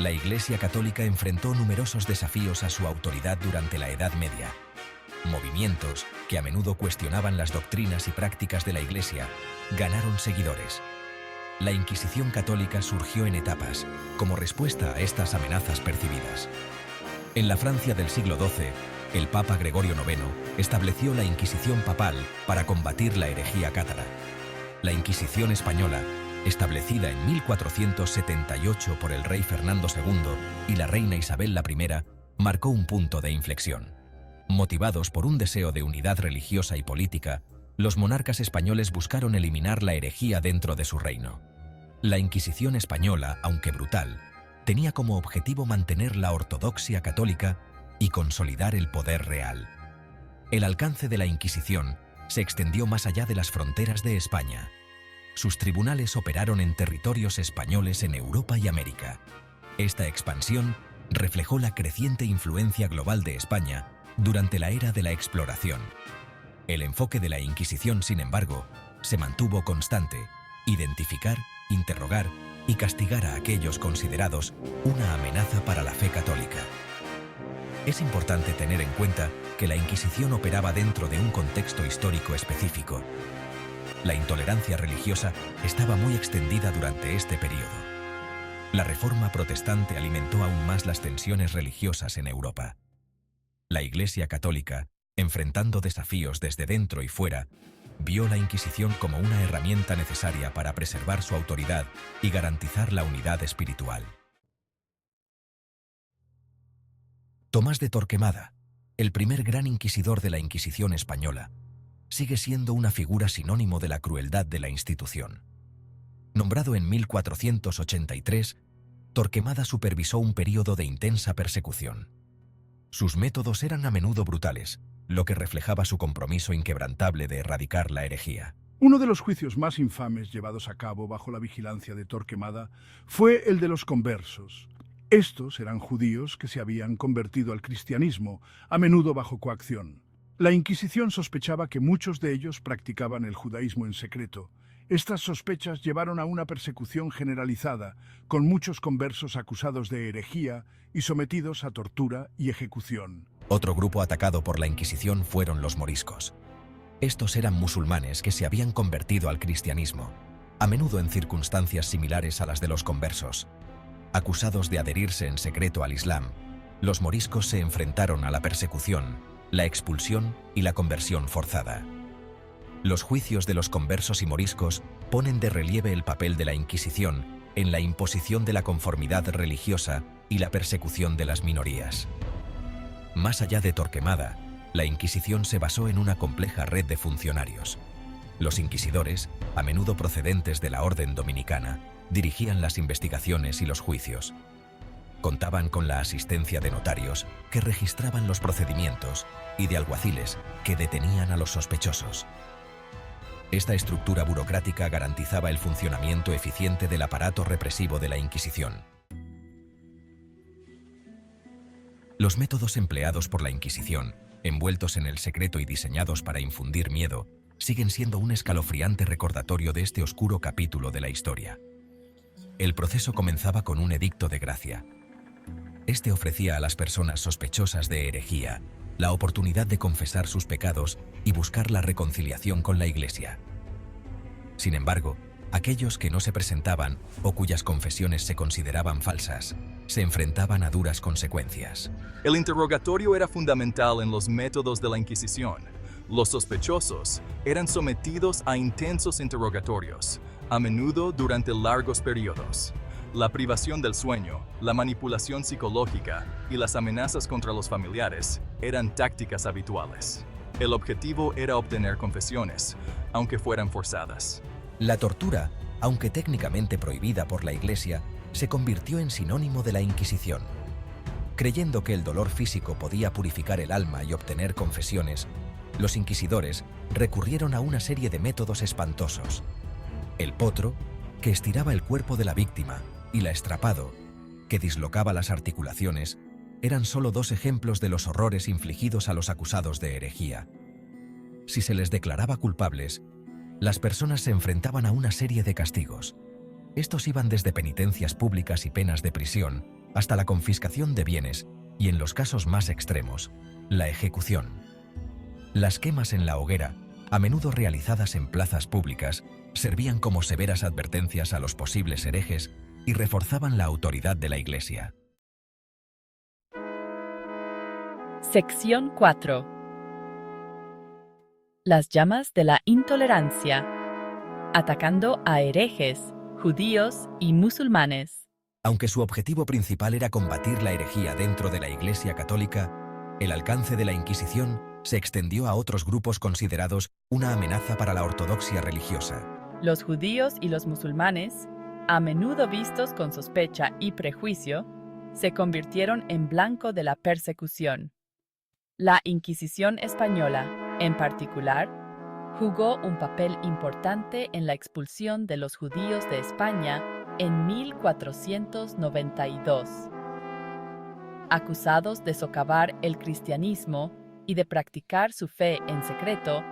La Iglesia Católica enfrentó numerosos desafíos a su autoridad durante la Edad Media. Movimientos, que a menudo cuestionaban las doctrinas y prácticas de la Iglesia, ganaron seguidores. La Inquisición católica surgió en etapas, como respuesta a estas amenazas percibidas. En la Francia del siglo XII, el Papa Gregorio IX estableció la Inquisición papal para combatir la herejía cátara. La Inquisición española, establecida en 1478 por el rey Fernando II y la reina Isabel I, marcó un punto de inflexión. Motivados por un deseo de unidad religiosa y política, los monarcas españoles buscaron eliminar la herejía dentro de su reino. La Inquisición española, aunque brutal, tenía como objetivo mantener la ortodoxia católica y consolidar el poder real. El alcance de la Inquisición se extendió más allá de las fronteras de España. Sus tribunales operaron en territorios españoles en Europa y América. Esta expansión reflejó la creciente influencia global de España durante la era de la exploración. El enfoque de la Inquisición, sin embargo, se mantuvo constante: identificar, interrogar y castigar a aquellos considerados una amenaza para la fe católica. Es importante tener en cuenta que la Inquisición operaba dentro de un contexto histórico específico. La intolerancia religiosa estaba muy extendida durante este periodo. La Reforma protestante alimentó aún más las tensiones religiosas en Europa. La Iglesia Católica, enfrentando desafíos desde dentro y fuera, vio la Inquisición como una herramienta necesaria para preservar su autoridad y garantizar la unidad espiritual. Tomás de Torquemada, el primer gran inquisidor de la Inquisición española, sigue siendo una figura sinónimo de la crueldad de la institución. Nombrado en 1483, Torquemada supervisó un período de intensa persecución. Sus métodos eran a menudo brutales, lo que reflejaba su compromiso inquebrantable de erradicar la herejía. Uno de los juicios más infames llevados a cabo bajo la vigilancia de Torquemada fue el de los conversos. Estos eran judíos que se habían convertido al cristianismo, a menudo bajo coacción. La Inquisición sospechaba que muchos de ellos practicaban el judaísmo en secreto. Estas sospechas llevaron a una persecución generalizada, con muchos conversos acusados de herejía y sometidos a tortura y ejecución. Otro grupo atacado por la Inquisición fueron los moriscos. Estos eran musulmanes que se habían convertido al cristianismo, a menudo en circunstancias similares a las de los conversos. Acusados de adherirse en secreto al Islam, los moriscos se enfrentaron a la persecución, la expulsión y la conversión forzada. Los juicios de los conversos y moriscos ponen de relieve el papel de la Inquisición en la imposición de la conformidad religiosa y la persecución de las minorías. Más allá de Torquemada, la Inquisición se basó en una compleja red de funcionarios. Los inquisidores, a menudo procedentes de la orden dominicana, dirigían las investigaciones y los juicios. Contaban con la asistencia de notarios, que registraban los procedimientos, y de alguaciles, que detenían a los sospechosos. Esta estructura burocrática garantizaba el funcionamiento eficiente del aparato represivo de la Inquisición. Los métodos empleados por la Inquisición, envueltos en el secreto y diseñados para infundir miedo, siguen siendo un escalofriante recordatorio de este oscuro capítulo de la historia. El proceso comenzaba con un edicto de gracia. Este ofrecía a las personas sospechosas de herejía la oportunidad de confesar sus pecados y buscar la reconciliación con la Iglesia. Sin embargo, aquellos que no se presentaban o cuyas confesiones se consideraban falsas, se enfrentaban a duras consecuencias. El interrogatorio era fundamental en los métodos de la Inquisición. Los sospechosos eran sometidos a intensos interrogatorios, a menudo durante largos periodos. La privación del sueño, la manipulación psicológica y las amenazas contra los familiares eran tácticas habituales. El objetivo era obtener confesiones, aunque fueran forzadas. La tortura, aunque técnicamente prohibida por la Iglesia, se convirtió en sinónimo de la Inquisición. Creyendo que el dolor físico podía purificar el alma y obtener confesiones, los inquisidores recurrieron a una serie de métodos espantosos. El potro, que estiraba el cuerpo de la víctima, y la estrapado, que dislocaba las articulaciones, eran solo dos ejemplos de los horrores infligidos a los acusados de herejía. Si se les declaraba culpables, las personas se enfrentaban a una serie de castigos. Estos iban desde penitencias públicas y penas de prisión hasta la confiscación de bienes y, en los casos más extremos, la ejecución. Las quemas en la hoguera, a menudo realizadas en plazas públicas, servían como severas advertencias a los posibles herejes y reforzaban la autoridad de la Iglesia. Sección 4. Las llamas de la intolerancia, atacando a herejes, judíos y musulmanes. Aunque su objetivo principal era combatir la herejía dentro de la Iglesia católica, el alcance de la Inquisición se extendió a otros grupos considerados una amenaza para la ortodoxia religiosa. Los judíos y los musulmanes, a menudo vistos con sospecha y prejuicio, se convirtieron en blanco de la persecución. La Inquisición española, en particular, jugó un papel importante en la expulsión de los judíos de España en 1492. Acusados de socavar el cristianismo y de practicar su fe en secreto,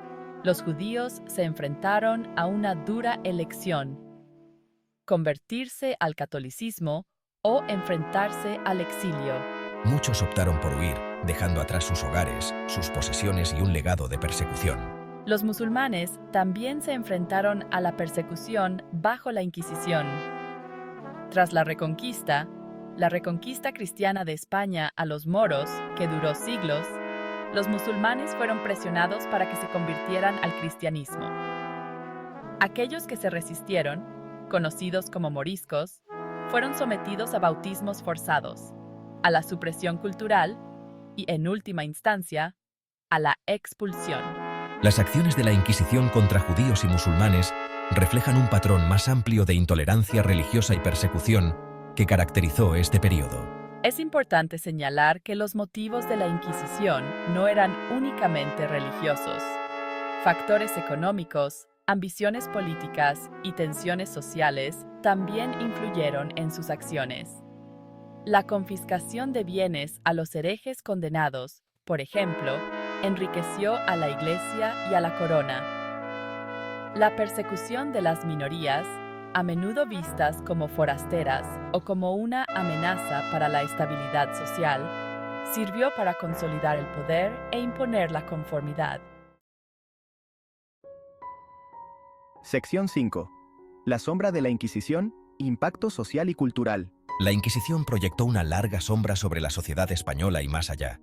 los judíos se enfrentaron a una dura elección: convertirse al catolicismo o enfrentarse al exilio. Muchos optaron por huir, dejando atrás sus hogares, sus posesiones y un legado de persecución. Los musulmanes también se enfrentaron a la persecución bajo la Inquisición. Tras la Reconquista cristiana de España a los moros, que duró siglos, los musulmanes fueron presionados para que se convirtieran al cristianismo. Aquellos que se resistieron, conocidos como moriscos, fueron sometidos a bautismos forzados, a la supresión cultural y, en última instancia, a la expulsión. Las acciones de la Inquisición contra judíos y musulmanes reflejan un patrón más amplio de intolerancia religiosa y persecución que caracterizó este periodo. Es importante señalar que los motivos de la Inquisición no eran únicamente religiosos. Factores económicos, ambiciones políticas y tensiones sociales también influyeron en sus acciones. La confiscación de bienes a los herejes condenados, por ejemplo, enriqueció a la Iglesia y a la corona. La persecución de las minorías, a menudo vistas como forasteras o como una amenaza para la estabilidad social, sirvió para consolidar el poder e imponer la conformidad. Sección 5. La sombra de la Inquisición, impacto social y cultural. La Inquisición proyectó una larga sombra sobre la sociedad española y más allá.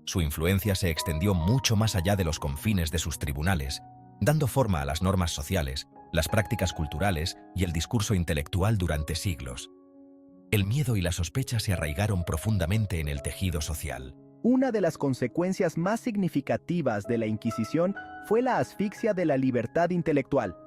Su influencia se extendió mucho más allá de los confines de sus tribunales, dando forma a las normas sociales, las prácticas culturales y el discurso intelectual durante siglos. El miedo y la sospecha se arraigaron profundamente en el tejido social. Una de las consecuencias más significativas de la Inquisición fue la asfixia de la libertad intelectual.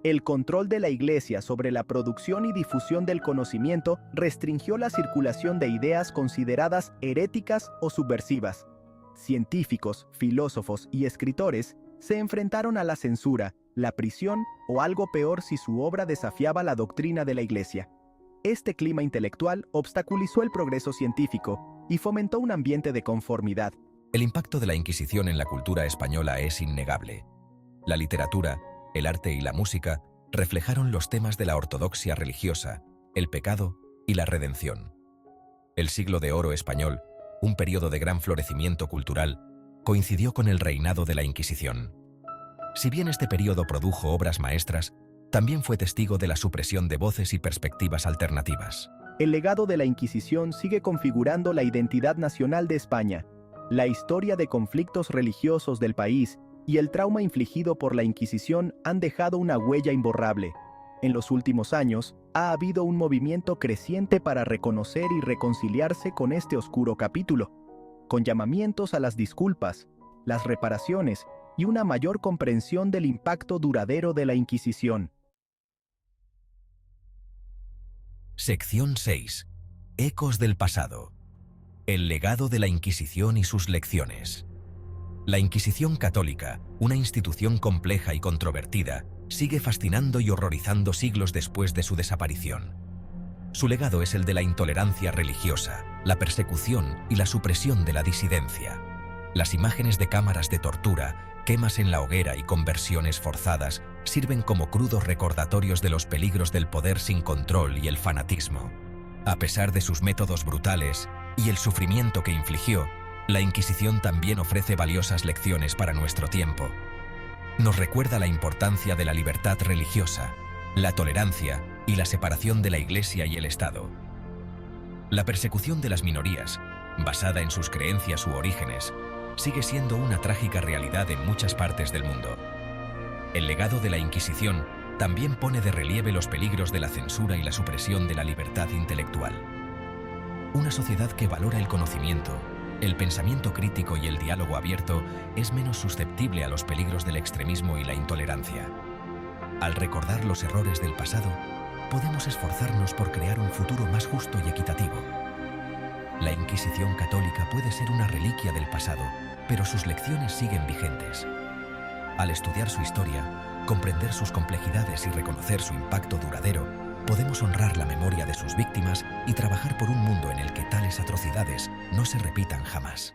El control de la Iglesia sobre la producción y difusión del conocimiento restringió la circulación de ideas consideradas heréticas o subversivas. Científicos, filósofos y escritores se enfrentaron a la censura, la prisión o algo peor si su obra desafiaba la doctrina de la Iglesia. Este clima intelectual obstaculizó el progreso científico y fomentó un ambiente de conformidad. El impacto de la Inquisición en la cultura española es innegable. La literatura, el arte y la música reflejaron los temas de la ortodoxia religiosa, el pecado y la redención. El siglo de oro español, un periodo de gran florecimiento cultural, coincidió con el reinado de la Inquisición. Si bien este periodo produjo obras maestras, también fue testigo de la supresión de voces y perspectivas alternativas. El legado de la Inquisición sigue configurando la identidad nacional de España. La historia de conflictos religiosos del país y el trauma infligido por la Inquisición han dejado una huella imborrable. En los últimos años, ha habido un movimiento creciente para reconocer y reconciliarse con este oscuro capítulo, con llamamientos a las disculpas, las reparaciones y una mayor comprensión del impacto duradero de la Inquisición. Sección 6. Ecos del pasado. El legado de la Inquisición y sus lecciones. La Inquisición católica, una institución compleja y controvertida, sigue fascinando y horrorizando siglos después de su desaparición. Su legado es el de la intolerancia religiosa, la persecución y la supresión de la disidencia. Las imágenes de cámaras de tortura, quemas en la hoguera y conversiones forzadas sirven como crudos recordatorios de los peligros del poder sin control y el fanatismo. A pesar de sus métodos brutales y el sufrimiento que infligió, la Inquisición también ofrece valiosas lecciones para nuestro tiempo. Nos recuerda la importancia de la libertad religiosa, la tolerancia y la separación de la Iglesia y el Estado. La persecución de las minorías, basada en sus creencias u orígenes, sigue siendo una trágica realidad en muchas partes del mundo. El legado de la Inquisición también pone de relieve los peligros de la censura y la supresión de la libertad intelectual. Una sociedad que valora el conocimiento, el pensamiento crítico y el diálogo abierto es menos susceptible a los peligros del extremismo y la intolerancia. Al recordar los errores del pasado, podemos esforzarnos por crear un futuro más justo y equitativo. La Inquisición católica puede ser una reliquia del pasado, pero sus lecciones siguen vigentes. Al estudiar su historia, comprender sus complejidades y reconocer su impacto duradero, podemos honrar la memoria de sus víctimas y trabajar por un mundo en el que tales atrocidades no se repitan jamás.